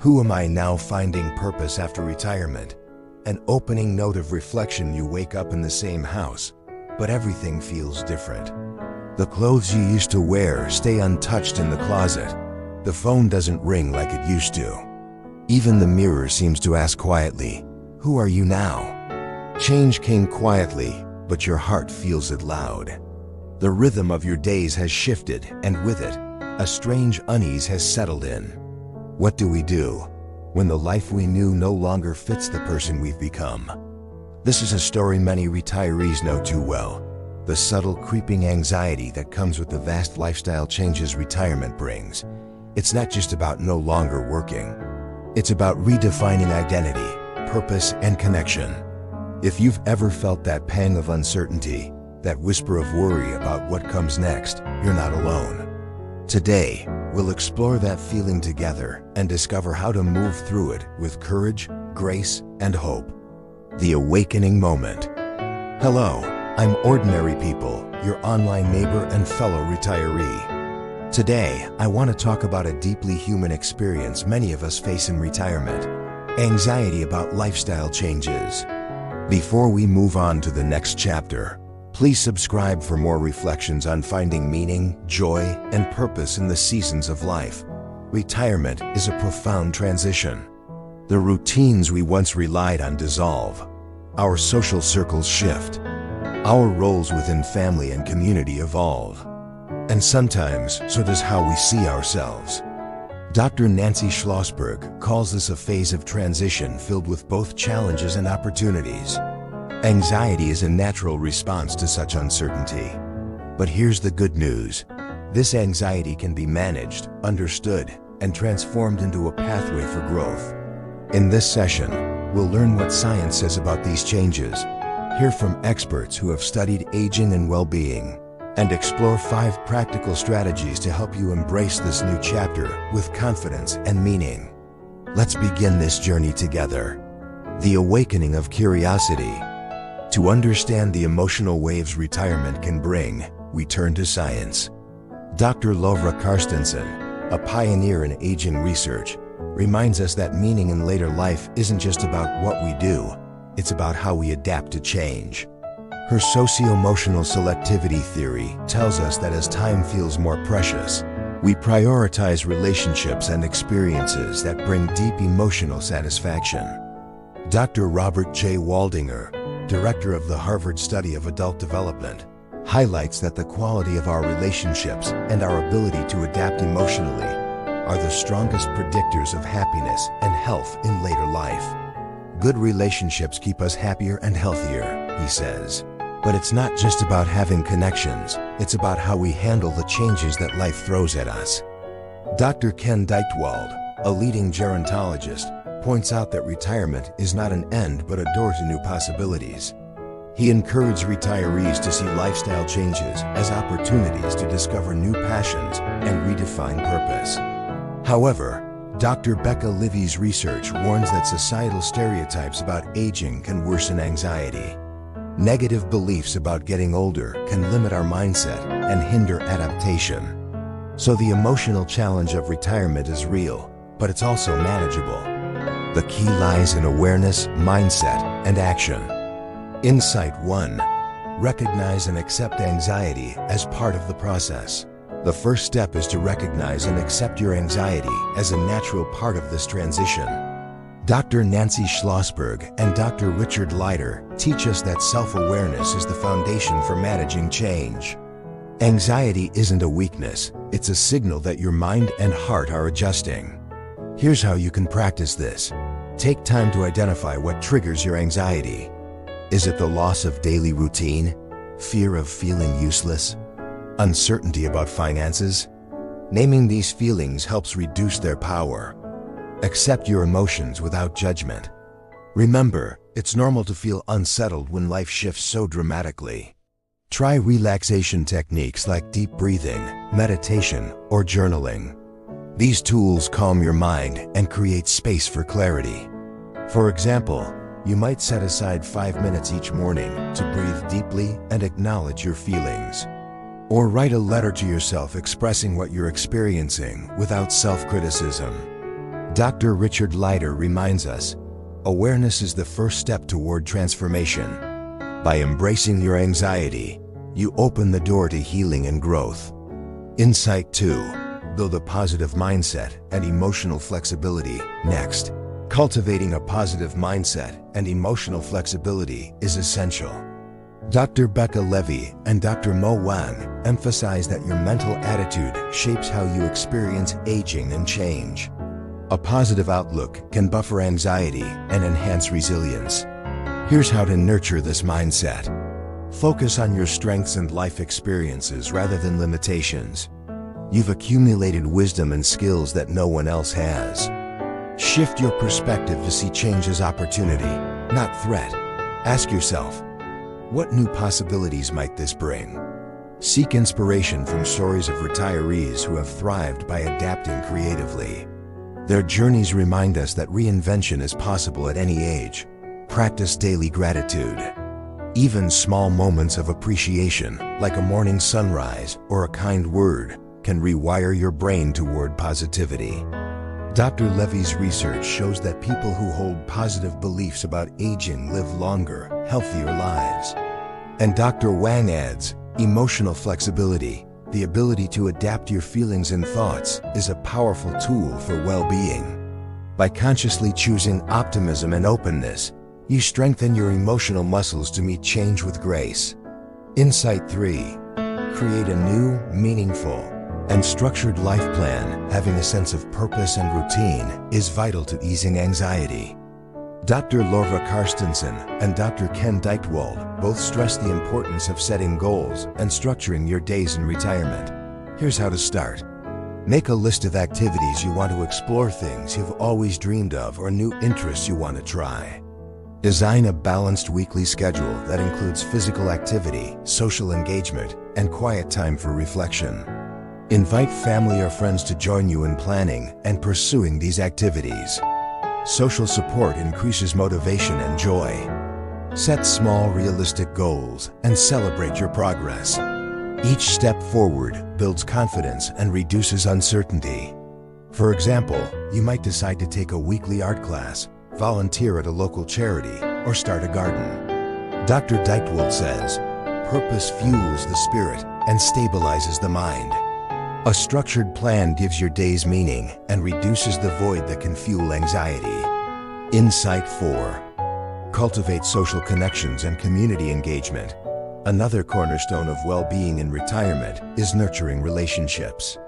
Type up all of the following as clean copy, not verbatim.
Who am I now finding purpose after retirement? An opening note of reflection. You wake up in the same house, but everything feels different. The clothes you used to wear stay untouched in the closet. The phone doesn't ring like it used to. Even the mirror seems to ask quietly, "Who are you now?" Change came quietly, but your heart feels it loud. The rhythm of your days has shifted, and with it, a strange unease has settled in. What do we do when the life we knew no longer fits the person we've become? This is a story many retirees know too well. The subtle creeping anxiety that comes with the vast lifestyle changes retirement brings. It's not just about no longer working. It's about redefining identity, purpose, and connection. If you've ever felt that pang of uncertainty, that whisper of worry about what comes next, you're not alone. Today, we'll explore that feeling together and discover how to move through it with courage, grace, and hope. The awakening moment. Hello, I'm Ordinary People, your online neighbor and fellow retiree. Today, I want to talk about a deeply human experience many of us face in retirement: anxiety about lifestyle changes. Before we move on to the next chapter, please subscribe for more reflections on finding meaning, joy, and purpose in the seasons of life. Retirement is a profound transition. The routines we once relied on dissolve. Our social circles shift. Our roles within family and community evolve. And sometimes, so does how we see ourselves. Dr. Nancy Schlossberg calls this a phase of transition filled with both challenges and opportunities. Anxiety is a natural response to such uncertainty. But here's the good news. This anxiety can be managed, understood, and transformed into a pathway for growth. In this session, we'll learn what science says about these changes, hear from experts who have studied aging and well-being, and explore 5 practical strategies to help you embrace this new chapter with confidence and meaning. Let's begin this journey together. The awakening of curiosity. To understand the emotional waves retirement can bring, we turn to science. Dr. Lovra Carstensen, a pioneer in aging research, reminds us that meaning in later life isn't just about what we do, it's about how we adapt to change. Her socio-emotional selectivity theory tells us that as time feels more precious, we prioritize relationships and experiences that bring deep emotional satisfaction. Dr. Robert J. Waldinger, director of the Harvard Study of Adult Development, highlights that the quality of our relationships and our ability to adapt emotionally are the strongest predictors of happiness and health in later life. Good relationships keep us happier and healthier, he says. But it's not just about having connections, it's about how we handle the changes that life throws at us. Dr. Ken Deichtwald, a leading gerontologist, points out that retirement is not an end but a door to new possibilities. He encouraged retirees to see lifestyle changes as opportunities to discover new passions and redefine purpose. However, Dr. Becca Livy's research warns that societal stereotypes about aging can worsen anxiety. Negative beliefs about getting older can limit our mindset and hinder adaptation. So the emotional challenge of retirement is real, but it's also manageable. The key lies in awareness, mindset, and action. Insight 1. Recognize and accept anxiety as part of the process. The first step is to recognize and accept your anxiety as a natural part of this transition. Dr. Nancy Schlossberg and Dr. Richard Leider teach us that self-awareness is the foundation for managing change. Anxiety isn't a weakness, it's a signal that your mind and heart are adjusting. Here's how you can practice this. Take time to identify what triggers your anxiety. Is it the loss of daily routine? Fear of feeling useless? Uncertainty about finances? Naming these feelings helps reduce their power. Accept your emotions without judgment. Remember, it's normal to feel unsettled when life shifts so dramatically. Try relaxation techniques like deep breathing, meditation, or journaling. These tools calm your mind and create space for clarity. For example, you might set aside 5 minutes each morning to breathe deeply and acknowledge your feelings. Or write a letter to yourself expressing what you're experiencing without self-criticism. Dr. Richard Leider reminds us, awareness is the first step toward transformation. By embracing your anxiety, you open the door to healing and growth. Insight 2. Build a positive mindset and emotional flexibility. Next, cultivating a positive mindset and emotional flexibility is essential. Dr. Becca Levy and Dr. Mo Wan emphasize that your mental attitude shapes how you experience aging and change. A positive outlook can buffer anxiety and enhance resilience. Here's how to nurture this mindset. Focus on your strengths and life experiences rather than limitations. You've accumulated wisdom and skills that no one else has. Shift your perspective to see change as opportunity, not threat. Ask yourself, what new possibilities might this bring? Seek inspiration from stories of retirees who have thrived by adapting creatively. Their journeys remind us that reinvention is possible at any age. Practice daily gratitude. Even small moments of appreciation, like a morning sunrise or a kind word, can rewire your brain toward positivity. Dr. Levy's research shows that people who hold positive beliefs about aging live longer, healthier lives. And Dr. Wang adds, emotional flexibility, the ability to adapt your feelings and thoughts, is a powerful tool for well-being. By consciously choosing optimism and openness, you strengthen your emotional muscles to meet change with grace. Insight 3. Create a new, meaningful, and structured life plan. Having a sense of purpose and routine is vital to easing anxiety. Dr. Lorva Karstensen and Dr. Ken Deichtwald both stress the importance of setting goals and structuring your days in retirement. Here's how to start. Make a list of activities you want to explore, things you've always dreamed of, or new interests you want to try. Design a balanced weekly schedule that includes physical activity, social engagement, and quiet time for reflection. Invite family or friends to join you in planning and pursuing these activities. Social support increases motivation and joy. Set small, realistic goals and celebrate your progress. Each step forward builds confidence and reduces uncertainty. For example, you might decide to take a weekly art class, volunteer at a local charity, or start a garden. Dr. Deichtwald says, purpose fuels the spirit and stabilizes the mind. A structured plan gives your days meaning and reduces the void that can fuel anxiety. Insight 4. Cultivate social connections and community engagement. Another cornerstone of well-being in retirement is nurturing relationships.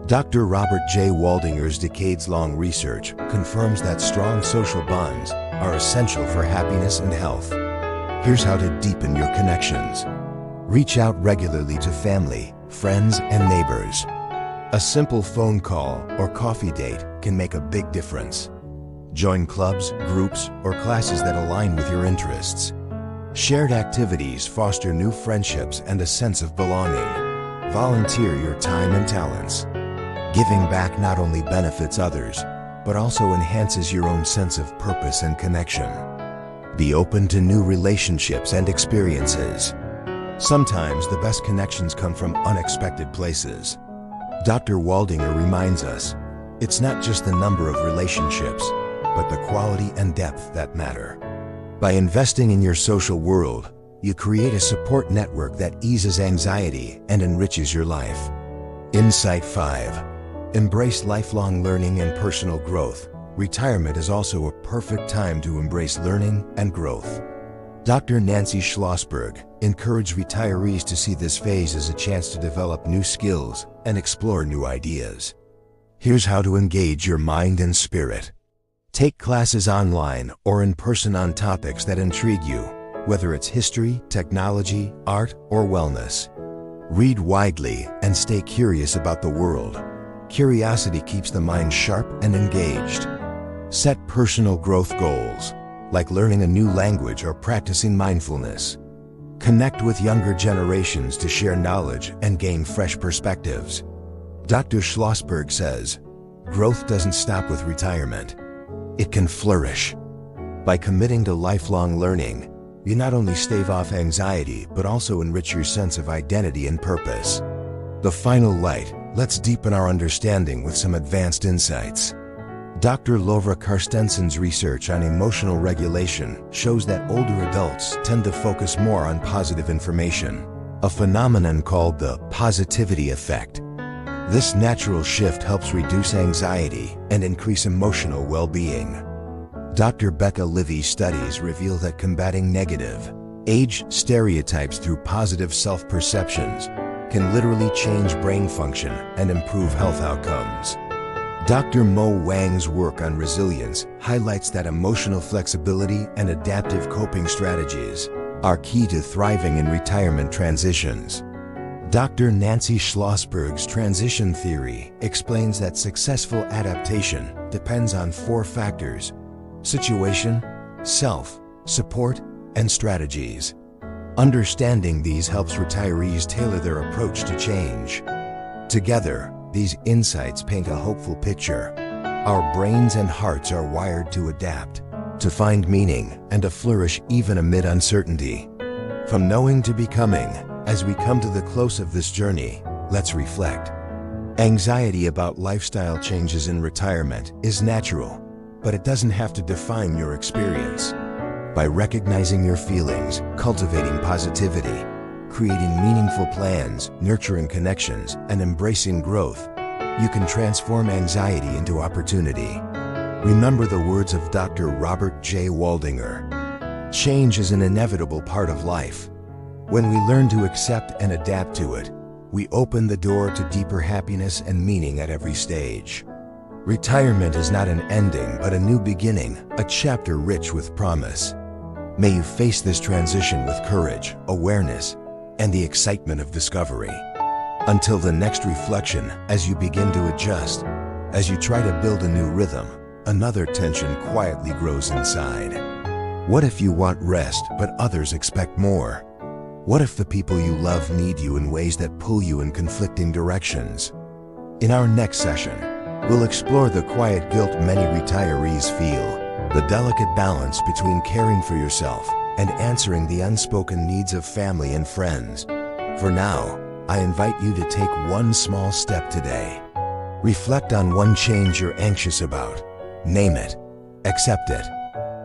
Dr. Robert J. Waldinger's decades-long research confirms that strong social bonds are essential for happiness and health. Here's how to deepen your connections. Reach out regularly to family, friends, and neighbors. A simple phone call or coffee date can make a big difference. Join clubs, groups, or classes that align with your interests. Shared activities foster new friendships and a sense of belonging. Volunteer your time and talents. Giving back not only benefits others, but also enhances your own sense of purpose and connection. Be open to new relationships and experiences. Sometimes the best connections come from unexpected places. Dr. Waldinger reminds us, it's not just the number of relationships, but the quality and depth that matter. By investing in your social world, you create a support network that eases anxiety and enriches your life. Insight 5. Embrace lifelong learning and personal growth. Retirement is also a perfect time to embrace learning and growth. Dr. Nancy Schlossberg encouraged retirees to see this phase as a chance to develop new skills and explore new ideas. Here's how to engage your mind and spirit. Take classes online or in person on topics that intrigue you, whether it's history, technology, art, or wellness. Read widely and stay curious about the world. Curiosity keeps the mind sharp and engaged. Set personal growth goals, like learning a new language or practicing mindfulness. Connect with younger generations to share knowledge and gain fresh perspectives. Dr. Schlossberg says, growth doesn't stop with retirement. It can flourish. By committing to lifelong learning, you not only stave off anxiety, but also enrich your sense of identity and purpose. The final light, let's deepen our understanding with some advanced insights. Dr. Lovra Carstensen's research on emotional regulation shows that older adults tend to focus more on positive information, a phenomenon called the positivity effect. This natural shift helps reduce anxiety and increase emotional well-being. Dr. Becca Livy's studies reveal that combating negative, age stereotypes through positive self-perceptions can literally change brain function and improve health outcomes. Dr. Mo Wang's work on resilience highlights that emotional flexibility and adaptive coping strategies are key to thriving in retirement transitions. Dr. Nancy Schlossberg's transition theory explains that successful adaptation depends on 4 factors: situation, self, support, and strategies. Understanding these helps retirees tailor their approach to change. Together, these insights paint a hopeful picture. Our brains and hearts are wired to adapt, to find meaning, and to flourish even amid uncertainty. From knowing to becoming, as we come to the close of this journey, let's reflect. Anxiety about lifestyle changes in retirement is natural, but it doesn't have to define your experience. By recognizing your feelings, cultivating positivity, creating meaningful plans, nurturing connections, and embracing growth, you can transform anxiety into opportunity. Remember the words of Dr. Robert J. Waldinger. Change is an inevitable part of life. When we learn to accept and adapt to it, we open the door to deeper happiness and meaning at every stage. Retirement is not an ending, but a new beginning, a chapter rich with promise. May you face this transition with courage, awareness, and the excitement of discovery. Until the next reflection, as you begin to adjust, as you try to build a new rhythm, another tension quietly grows inside. What if you want rest, but others expect more? What if the people you love need you in ways that pull you in conflicting directions? In our next session, we'll explore the quiet guilt many retirees feel, the delicate balance between caring for yourself and answering the unspoken needs of family and friends. For now, I invite you to take one small step today. Reflect on one change you're anxious about. Name it. Accept it.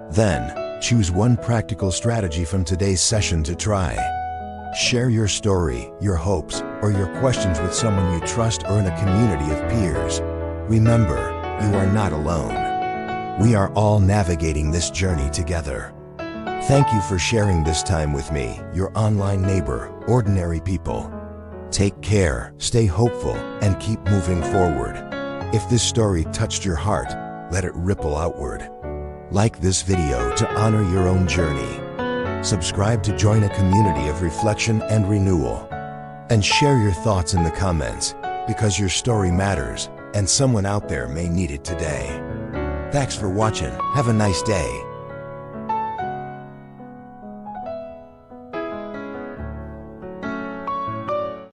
Then, choose one practical strategy from today's session to try. Share your story, your hopes, or your questions with someone you trust or in a community of peers. Remember, you are not alone. We are all navigating this journey together. Thank you for sharing this time with me, your online neighbor, Ordinary People. Take care, stay hopeful, and keep moving forward. If this story touched your heart, let it ripple outward. Like this video to honor your own journey. Subscribe to join a community of reflection and renewal. And share your thoughts in the comments, because your story matters, and someone out there may need it today. Thanks for watching. Have a nice day.